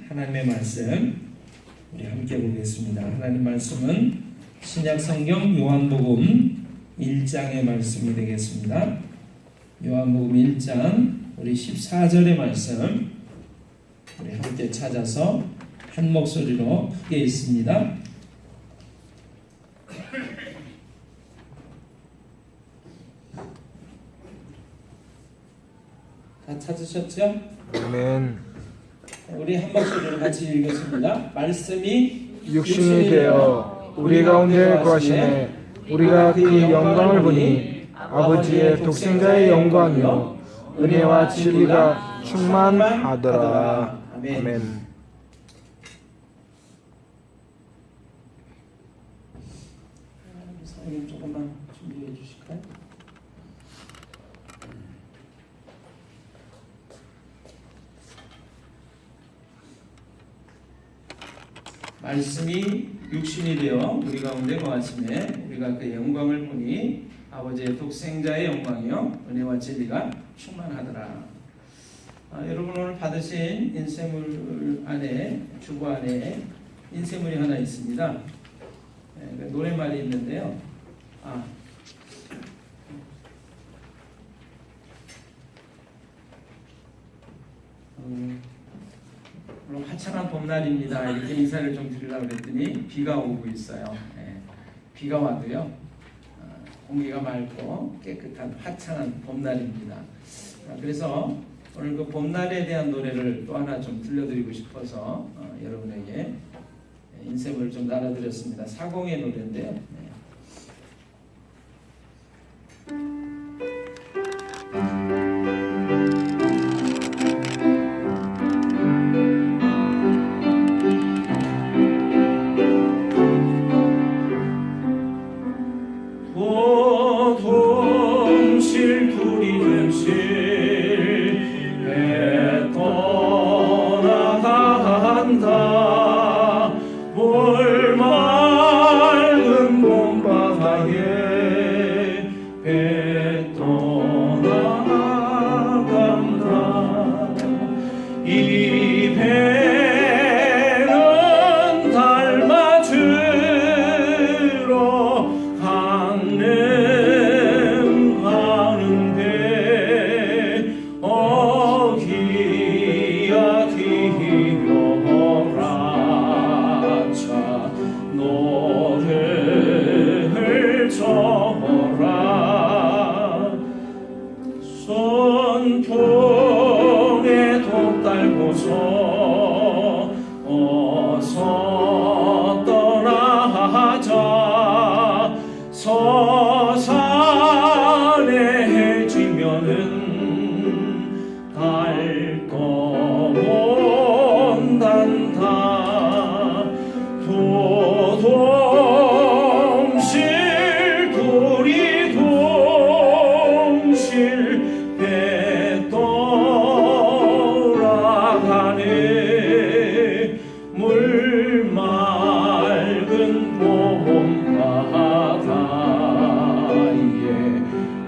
하나님의 말씀 우리 함께 보겠습니다. 하나님 말씀은 신약 성경 요한복음 1장의 말씀이 되겠습니다. 요한복음 1장 우리 14절의 말씀 우리 함께 찾아서 한 목소리로 크게 읽습니다. 다 찾으셨죠? 아멘. 우리 한 목소리로 같이 읽겠습니다. 말씀이 육신이 되어 우리 가운데 거하시네. 우리가 그 영광을 보니 아버지의 독생자의 영광이요 은혜와 진리가 충만하더라. 아멘. 선생님 조금만 준비해 주실까요? 말씀이 육신이 되어 우리 가운데 거하시네. 우리가 그 영광을 보니 아버지의 독생자의 영광이요 은혜와 진리가 충만하더라. 여러분 오늘 받으신 인쇄물 안에 주보 안에 인쇄물이 하나 있습니다. 노랫말이 있는데요. 물론 화창한 봄날입니다. 이렇게 인사를 좀 드리려고 그랬더니 비가 오고 있어요. 비가 와도요. 공기가 맑고 깨끗한 화창한 봄날입니다. 그래서 오늘 그 봄날에 대한 노래를 또 하나 좀 들려드리고 싶어서 여러분에게 인쇄물을 좀 나눠드렸습니다. 사공의 노래인데요. 손풍에 독 달고서 어서 떠나자. 서산에 해지면은 달 떠온단다. 도동실 돌이 동실 배 돌아가네. 물 맑은 봄바다에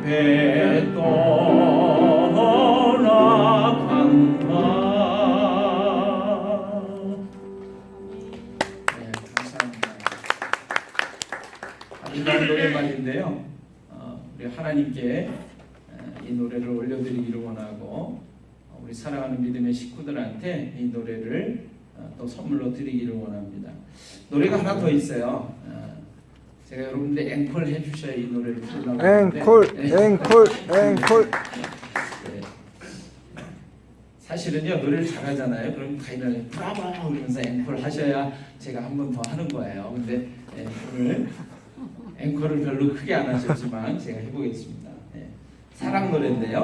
배 떠나간다. 네, 감사합니다. 아름다운 노래만인데요. 우리 하나님께 이 노래를 올려드리기를 원하고 우리 사랑하는 믿음의 식구들한테 이 노래를 또 선물로 드리기를 원합니다. 노래가 하나 더 있어요. 제가 여러분들 앵콜 해주셔야 이 노래를 부르려고 하는데 앵콜. 네. 사실은요 노래를 잘하잖아요. 그럼 가이나는 브라보 그러면서 앵콜 하셔야 제가 한 번 더 하는 거예요. 근데 오늘 앵콜을 별로 크게 안 하셨지만 제가 해보겠습니다. 사랑 노래인데요.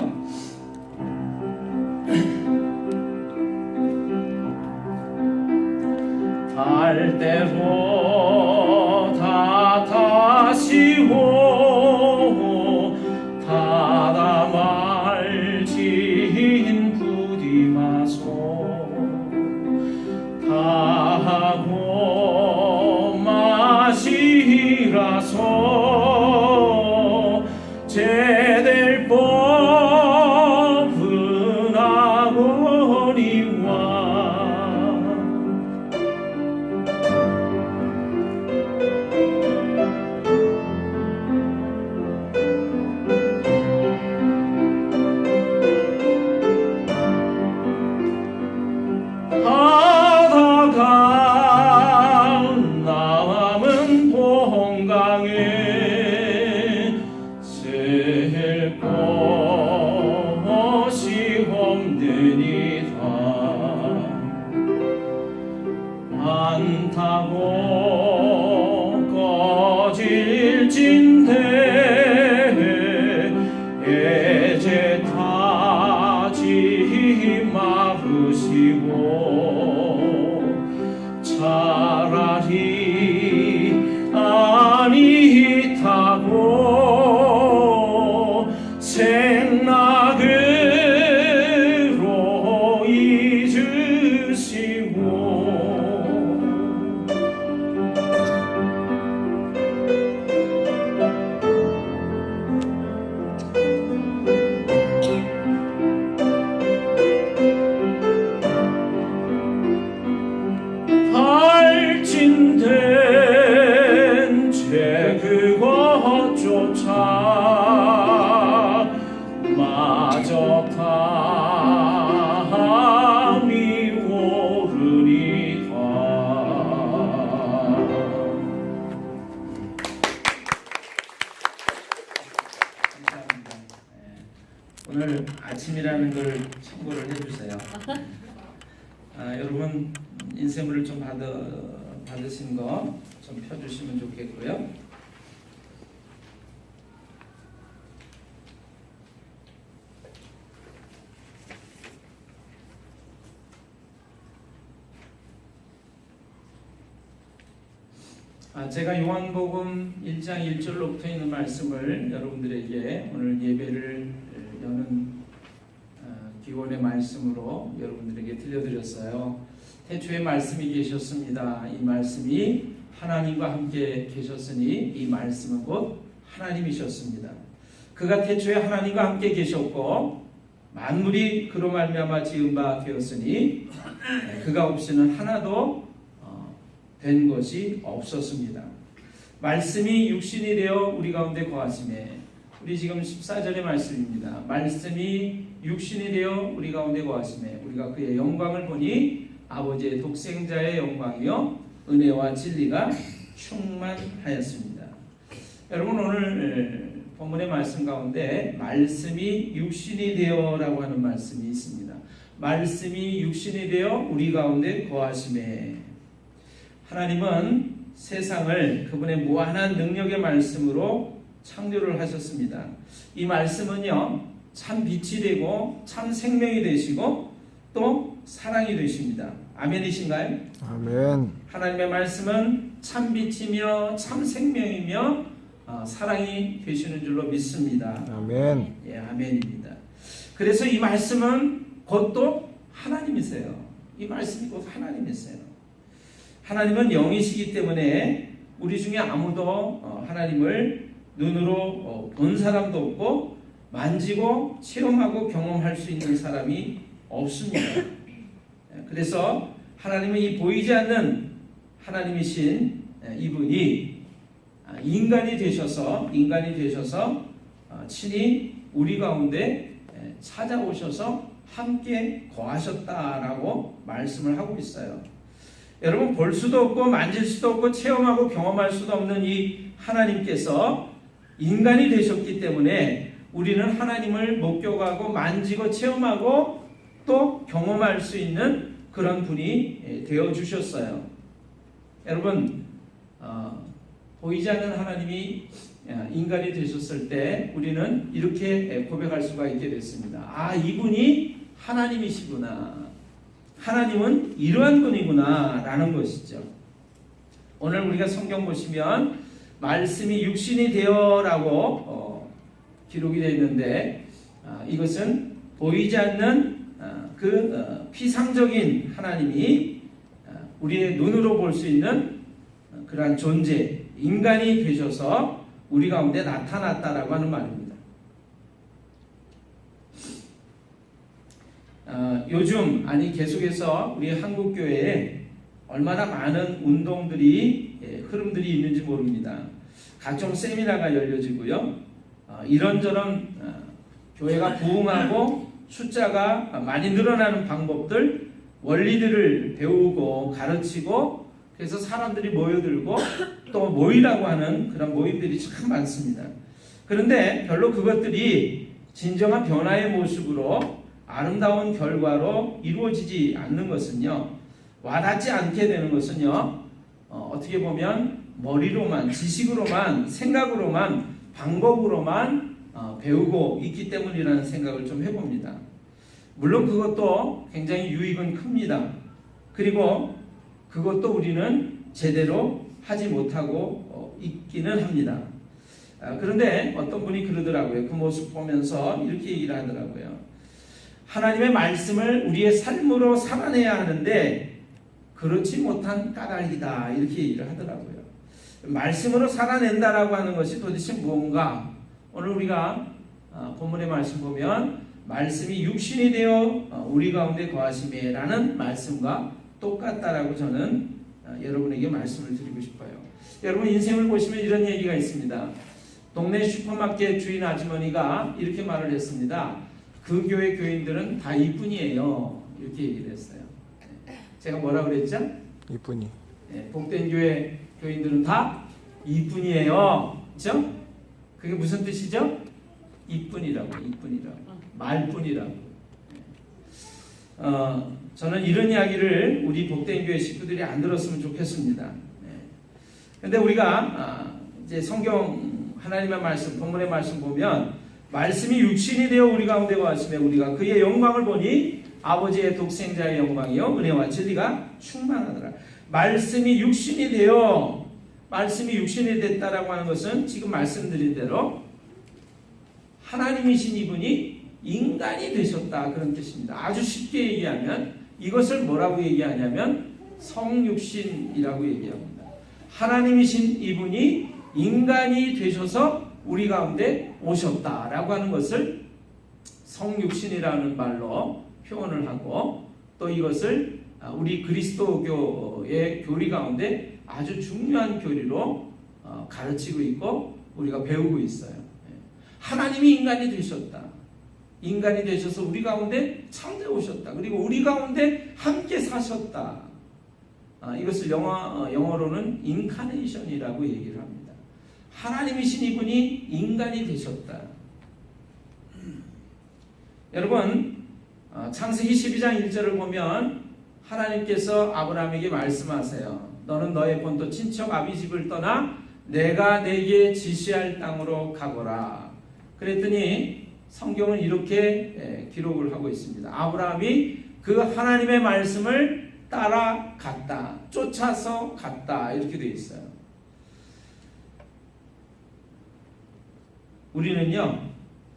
갈 대로 다 다시 오 다다 말진 부디 마소 다하고 마시라소 제될 법은 아거니와 바다가 남은 봉강에 셀 곳이 없느니라. 많다고 꺼질진대 애제 타지 마으시고 차라리 아니 타고 생락으로 잊으시고 발진된 죄 그것조차 마저 담이 오르리다. 감사합니다. 오늘 아침이라는 걸 참고를 해주세요. 여러분 인쇄물을 좀 받으신 거 좀 펴주시면 좋겠고요. 제가 요한복음 1장 1절로부터 있는 말씀을 여러분들에게 오늘 예배를 여는 기원의 말씀으로 여러분들에게 들려드렸어요. 태초에 말씀이 계셨습니다. 이 말씀이 하나님과 함께 계셨으니 이 말씀은 곧 하나님이셨습니다. 그가 태초에 하나님과 함께 계셨고 만물이 그로 말미암아 지은 바 되었으니 그가 없이는 하나도 된 것이 없었습니다. 말씀이 육신이 되어 우리 가운데 거하심에, 우리 지금 14절의 말씀입니다. 말씀이 육신이 되어 우리 가운데 거하심에 우리가 그의 영광을 보니 아버지의 독생자의 영광이요 은혜와 진리가 충만하였습니다. 여러분 오늘 본문의 말씀 가운데 말씀이 육신이 되어라고 하는 말씀이 있습니다. 말씀이 육신이 되어 우리 가운데 거하심에, 하나님은 세상을 그분의 무한한 능력의 말씀으로 창조를 하셨습니다. 이 말씀은요 참 빛이 되고 참 생명이 되시고 또 사랑이 되십니다. 아멘이신가요? 아멘. 하나님의 말씀은 참 빛이며 참 생명이며 사랑이 되시는 줄로 믿습니다. 아멘. 예, 아멘입니다. 그래서 이 말씀은 곧또 하나님이세요. 이 말씀이 곧 하나님이세요. 하나님은 영이시기 때문에 우리 중에 아무도 하나님을 눈으로 본 사람도 없고 만지고 체험하고 경험할 수 있는 사람이 없습니다. 그래서 하나님은 이 보이지 않는 하나님이신 이분이 인간이 되셔서 친히 우리 가운데 찾아오셔서 함께 거하셨다라고 말씀을 하고 있어요. 여러분 볼 수도 없고 만질 수도 없고 체험하고 경험할 수도 없는 이 하나님께서 인간이 되셨기 때문에 우리는 하나님을 목격하고 만지고 체험하고 또 경험할 수 있는 그런 분이 되어 주셨어요. 여러분 보이지 않는 하나님이 인간이 되셨을 때 우리는 이렇게 고백할 수가 있게 됐습니다. 이분이 하나님이시구나. 하나님은 이러한 분이구나 라는 것이죠. 오늘 우리가 성경 보시면 말씀이 육신이 되어라고 기록이 되어 있는데 이것은 보이지 않는 그 피상적인 하나님이 우리의 눈으로 볼 수 있는 그러한 존재, 인간이 되셔서 우리 가운데 나타났다라고 하는 말입니다. 요즘 계속해서 우리 한국교회에 얼마나 많은 운동들이 흐름들이 있는지 모릅니다. 각종 세미나가 열려지고요. 이런저런 교회가 부흥하고 숫자가 많이 늘어나는 방법들 원리들을 배우고 가르치고 그래서 사람들이 모여들고 또 모이라고 하는 그런 모임들이 참 많습니다. 그런데 별로 그것들이 진정한 변화의 모습으로 아름다운 결과로 이루어지지 않는 것은요, 와닿지 않게 되는 것은요, 어떻게 보면 머리로만, 지식으로만, 생각으로만, 방법으로만 배우고 있기 때문이라는 생각을 좀 해봅니다. 물론 그것도 굉장히 유익은 큽니다. 그리고 그것도 우리는 제대로 하지 못하고 있기는 합니다. 그런데 어떤 분이 그러더라고요. 그 모습 보면서 이렇게 얘기를 하더라고요. 하나님의 말씀을 우리의 삶으로 살아내야 하는데 그렇지 못한 까닭이다, 이렇게 얘기를 하더라고요. 말씀으로 살아낸다라고 하는 것이 도대체 무언가? 오늘 우리가 본문의 말씀 보면 말씀이 육신이 되어 우리 가운데 거하심에 라는 말씀과 똑같다라고 저는 여러분에게 말씀을 드리고 싶어요. 여러분 인생을 보시면 이런 얘기가 있습니다. 동네 슈퍼마켓 주인 아주머니가 이렇게 말을 했습니다. 그 교회 교인들은 다 이뿐이에요, 이렇게 얘기를 했어요. 제가 뭐라 그랬죠? 이뿐이. 복된 교회 교인들은 다 이뿐이에요, 그렇죠? 그게 무슨 뜻이죠? 이뿐이라고, 말뿐이라고. 저는 이런 이야기를 우리 복된 교회 식구들이 안 들었으면 좋겠습니다. 그런데 우리가 이제 성경 하나님의 말씀, 본문의 말씀 보면 말씀이 육신이 되어 우리 가운데 거하시며 우리가 그의 영광을 보니 아버지의 독생자의 영광이요 은혜와 진리가 충만하더라. 말씀이 육신이 됐다라고 하는 것은 지금 말씀드린 대로 하나님이신 이분이 인간이 되셨다, 그런 뜻입니다. 아주 쉽게 얘기하면 이것을 뭐라고 얘기하냐면 성육신이라고 얘기합니다. 하나님이신 이분이 인간이 되셔서 우리 가운데 오셨다라고 하는 것을 성육신이라는 말로 표현을 하고, 또 이것을 우리 그리스도교의 교리 가운데 아주 중요한 교리로 가르치고 있고 우리가 배우고 있어요. 하나님이 인간이 되셨다. 인간이 되셔서 우리 가운데 창조해 오셨다. 그리고 우리 가운데 함께 사셨다. 이것을 영어로는 인카네이션이라고 얘기를 합니다. 하나님이신 이분이 인간이 되셨다. 여러분, 창세기 12장 1절을 보면 하나님께서 아브라함에게 말씀하세요. 너는 너의 본토 친척 아비집을 떠나 내가 내게 지시할 땅으로 가거라. 그랬더니 성경은 이렇게 기록을 하고 있습니다. 아브라함이 그 하나님의 말씀을 따라갔다, 쫓아서 갔다, 이렇게 되어 있어요. 우리는요,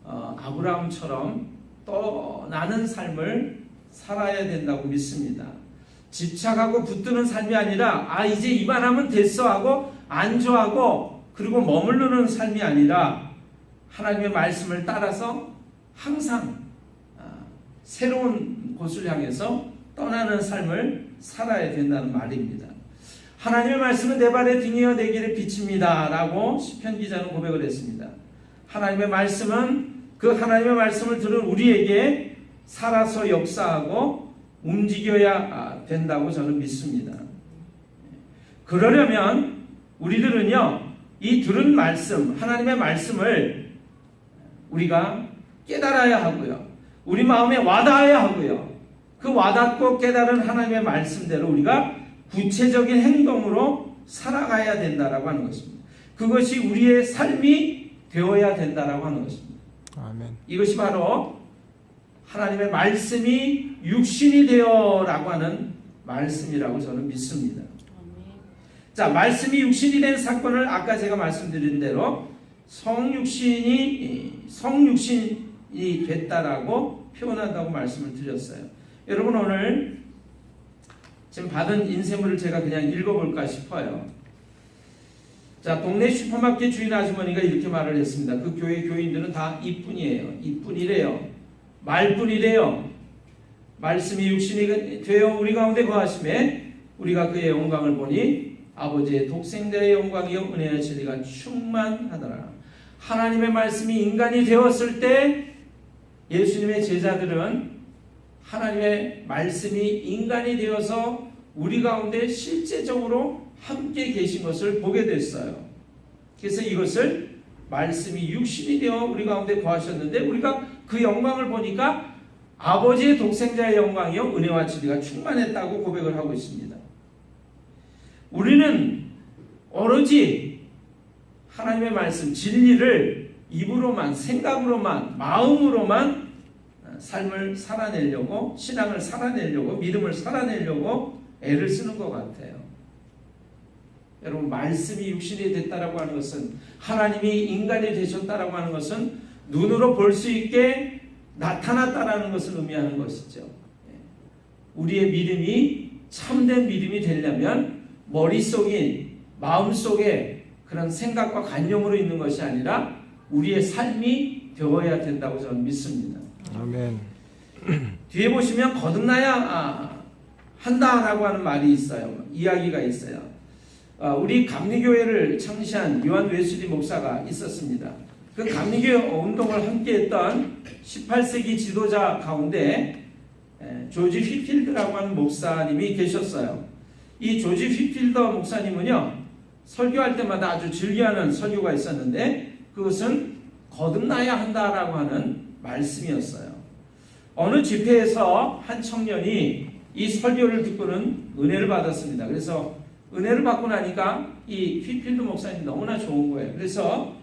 아브라함처럼 떠나는 삶을 살아야 된다고 믿습니다. 집착하고 붙드는 삶이 아니라 이제 이만하면 됐어 하고 안주하고 그리고 머무르는 삶이 아니라 하나님의 말씀을 따라서 항상 새로운 곳을 향해서 떠나는 삶을 살아야 된다는 말입니다. 하나님의 말씀은 내 발의 등이여 내 길의 빛입니다 라고 시편 기자는 고백을 했습니다. 하나님의 말씀은 그 하나님의 말씀을 들은 우리에게 살아서 역사하고 움직여야 된다고 저는 믿습니다. 그러려면 우리들은요, 이 들은 말씀, 하나님의 말씀을 우리가 깨달아야 하고요, 우리 마음에 와닿아야 하고요, 그 와닿고 깨달은 하나님의 말씀대로 우리가 구체적인 행동으로 살아가야 된다라고 하는 것입니다. 그것이 우리의 삶이 되어야 된다라고 하는 것입니다. 아멘. 이것이 바로 하나님의 말씀이 육신이 되어라고 하는 말씀이라고 저는 믿습니다. 자, 말씀이 육신이 된 사건을 아까 제가 말씀드린 대로 성육신이 됐다라고 표현한다고 말씀을 드렸어요. 여러분, 오늘 지금 받은 인쇄물을 제가 그냥 읽어볼까 싶어요. 자, 동네 슈퍼마켓 주인 아주머니가 이렇게 말을 했습니다. 그 교회 교인들은 다 이뿐이에요. 이뿐이래요. 말뿐이래요. 말씀이 육신이 되어 우리 가운데 거하심에 우리가 그의 영광을 보니 아버지의 독생자의 영광이요 은혜와 진리가 충만하더라. 하나님의 말씀이 인간이 되었을 때 예수님의 제자들은 하나님의 말씀이 인간이 되어서 우리 가운데 실제적으로 함께 계신 것을 보게 됐어요. 그래서 이것을 말씀이 육신이 되어 우리 가운데 거하셨는데 우리가 그 영광을 보니까 아버지의 독생자의 영광이요 은혜와 진리가 충만했다고 고백을 하고 있습니다. 우리는 오로지 하나님의 말씀 진리를 입으로만 생각으로만 마음으로만 삶을 살아내려고 신앙을 살아내려고 믿음을 살아내려고 애를 쓰는 것 같아요. 여러분 말씀이 육신이 됐다라고 하는 것은 하나님이 인간이 되셨다라고 하는 것은 눈으로 볼 수 있게 나타났다라는 것을 의미하는 것이죠. 우리의 믿음이 참된 믿음이 되려면 머릿속에 마음속에 그런 생각과 관념으로 있는 것이 아니라 우리의 삶이 되어야 된다고 저는 믿습니다. 아멘. 뒤에 보시면 거듭나야 한다라고 하는 말이 있어요. 이야기가 있어요. 우리 감리교회를 창시한 요한 웨슬리 목사가 있었습니다. 그 감리교 운동을 함께했던 18세기 지도자 가운데 조지 휘필드라고 하는 목사님이 계셨어요. 이 조지 휘필더 목사님은요 설교할 때마다 아주 즐겨하는 설교가 있었는데 그것은 거듭나야 한다라고 하는 말씀이었어요. 어느 집회에서 한 청년이 이 설교를 듣고는 은혜를 받았습니다. 그래서 은혜를 받고 나니까 이 휘필드 목사님 너무나 좋은 거예요. 그래서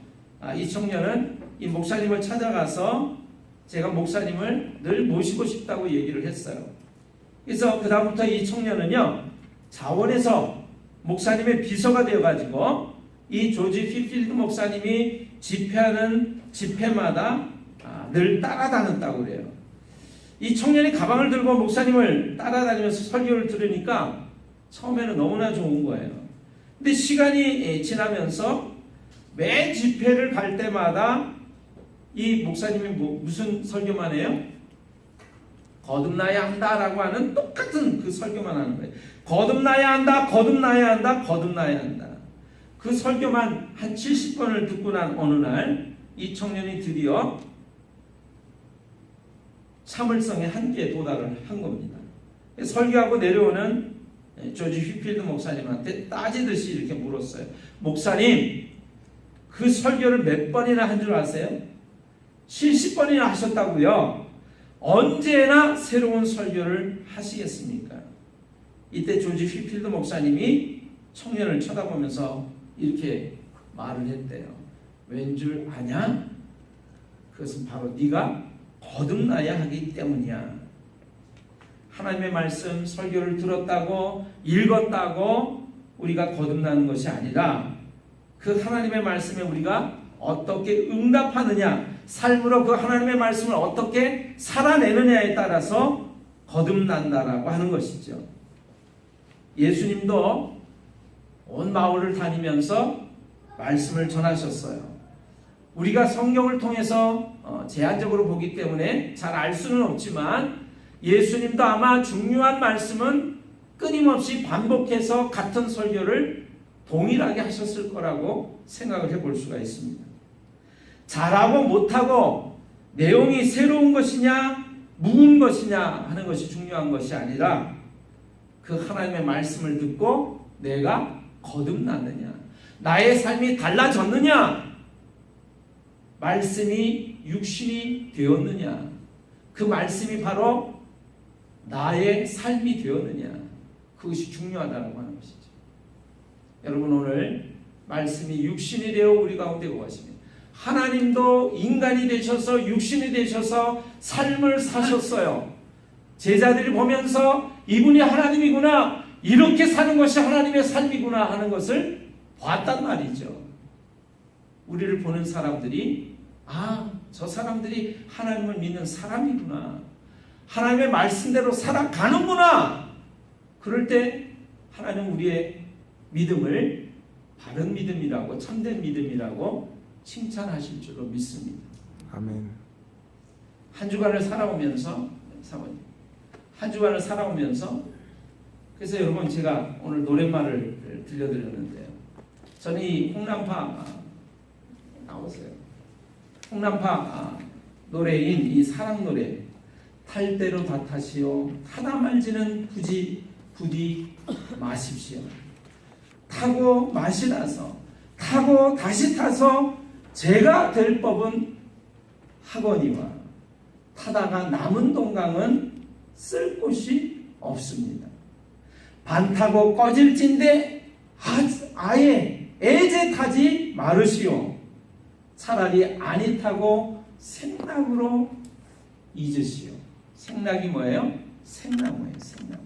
이 청년은 이 목사님을 찾아가서 제가 목사님을 늘 모시고 싶다고 얘기를 했어요. 그래서 그 다음부터 이 청년은요 자원에서 목사님의 비서가 되어가지고 이 조지 휘필드 목사님이 집회하는 집회마다 늘 따라다녔다고 그래요. 이 청년이 가방을 들고 목사님을 따라다니면서 설교를 들으니까 처음에는 너무나 좋은 거예요. 근데 시간이 지나면서 매 집회를 갈 때마다 이 목사님이 무슨 설교만 해요? 거듭나야 한다라고 하는 똑같은 그 설교만 하는 거예요. 거듭나야 한다, 거듭나야 한다, 거듭나야 한다. 그 설교만 한 70번을 듣고 난 어느 날 이 청년이 드디어 참을성의 한계에 도달을 한 겁니다. 설교하고 내려오는 조지 휘필드 목사님한테 따지듯이 이렇게 물었어요. 목사님, 그 설교를 몇 번이나 한 줄 아세요? 70번이나 하셨다고요. 언제나 새로운 설교를 하시겠습니까? 이때 조지 휘필드 목사님이 청년을 쳐다보면서 이렇게 말을 했대요. 왠 줄 아냐? 그것은 바로 네가 거듭나야 하기 때문이야. 하나님의 말씀 설교를 들었다고 읽었다고 우리가 거듭나는 것이 아니라 그 하나님의 말씀에 우리가 어떻게 응답하느냐, 삶으로 그 하나님의 말씀을 어떻게 살아내느냐에 따라서 거듭난다라고 하는 것이죠. 예수님도 온 마을을 다니면서 말씀을 전하셨어요. 우리가 성경을 통해서 제한적으로 보기 때문에 잘 알 수는 없지만 예수님도 아마 중요한 말씀은 끊임없이 반복해서 같은 설교를 동일하게 하셨을 거라고 생각을 해볼 수가 있습니다. 잘하고 못하고 내용이 새로운 것이냐 묵은 것이냐 하는 것이 중요한 것이 아니라 그 하나님의 말씀을 듣고 내가 거듭났느냐, 나의 삶이 달라졌느냐, 말씀이 육신이 되었느냐, 그 말씀이 바로 나의 삶이 되었느냐, 그것이 중요하다고 하는 것이죠. 여러분 오늘 말씀이 육신이 되어 우리 가운데 거하시며 하나님도 인간이 되셔서 육신이 되셔서 삶을 사셨어요. 제자들이 보면서 이분이 하나님이구나, 이렇게 사는 것이 하나님의 삶이구나 하는 것을 봤단 말이죠. 우리를 보는 사람들이 저 사람들이 하나님을 믿는 사람이구나, 하나님의 말씀대로 살아가는구나. 그럴 때 하나님 우리의 믿음을 바른 믿음이라고, 참된 믿음이라고 칭찬하실 줄로 믿습니다. 아멘. 한 주간을 살아오면서 사모님, 한 주간을 살아오면서 그래서 여러분 제가 오늘 노랫말을 들려드렸는데요. 저는 이 홍남파 나오세요. 홍남파 노래인 이 사랑 노래 탈 대로 다 타시오. 타다 말지는 부디 마십시오. 타고 맛이 나서 타고 다시 타서 제가 될 법은 하거니와 타다가 남은 동강은 쓸 곳이 없습니다. 반 타고 꺼질진데 아예 애제 타지 마르시오. 차라리 아니 타고 생락으로 잊으시오. 생락이 뭐예요? 생나무예요. 생나무.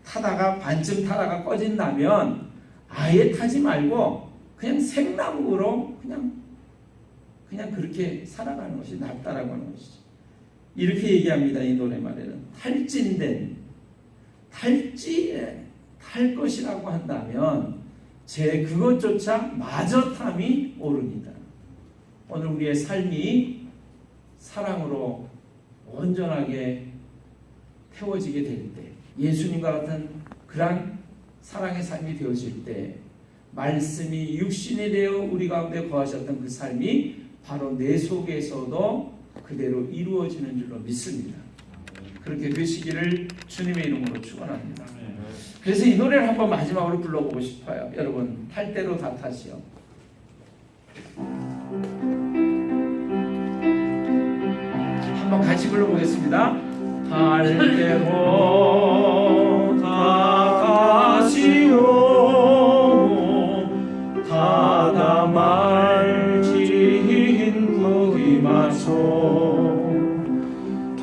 타다가 반쯤 타다가 꺼진다면 아예 타지 말고 그냥 생나무로 그냥 그렇게 살아가는 것이 낫다라고 하는 것이죠. 이렇게 얘기합니다. 이 노래 말에는 탈진된 탈 것이라고 한다면 제 그것조차 마저 탐이 오릅니다. 오늘 우리의 삶이 사랑으로 온전하게 태워지게 될 때, 예수님과 같은 그런 사랑의 삶이 되어질 때, 말씀이 육신이 되어 우리 가운데 거하셨던 그 삶이 바로 내 속에서도 그대로 이루어지는 줄로 믿습니다. 그렇게 되시기를 주님의 이름으로 축원합니다. 그래서 이 노래를 한번 마지막으로 불러보고 싶어요. 여러분, 탈 대로 다 타시오. 한번 같이 불러보겠습니다. 탈 대로 다 가시오. 타다 말진 부디 마소.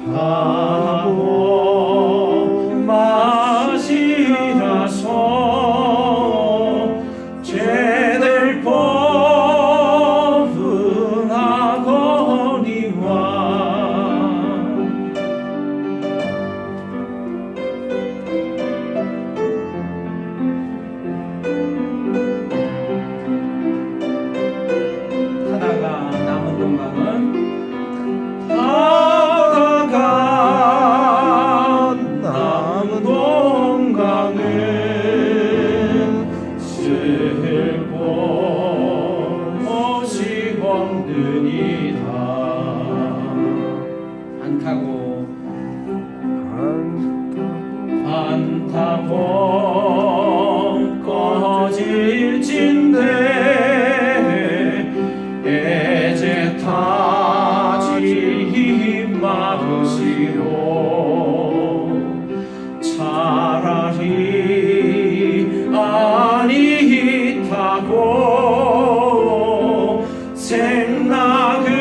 타고 마시라서 제될 법은 하거니와. 타다가 남은 동강은 안 타고 꺼질진데 애제 타지 마시오. 차라리 아니 타고 생락으로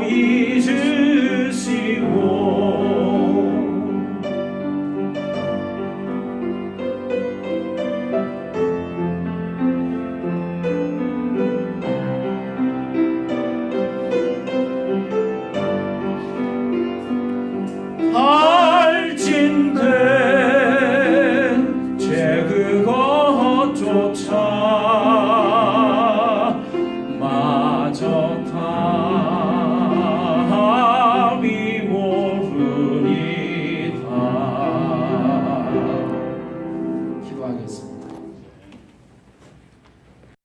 잊으시오. 할진대 제 그것조차 마저 탐이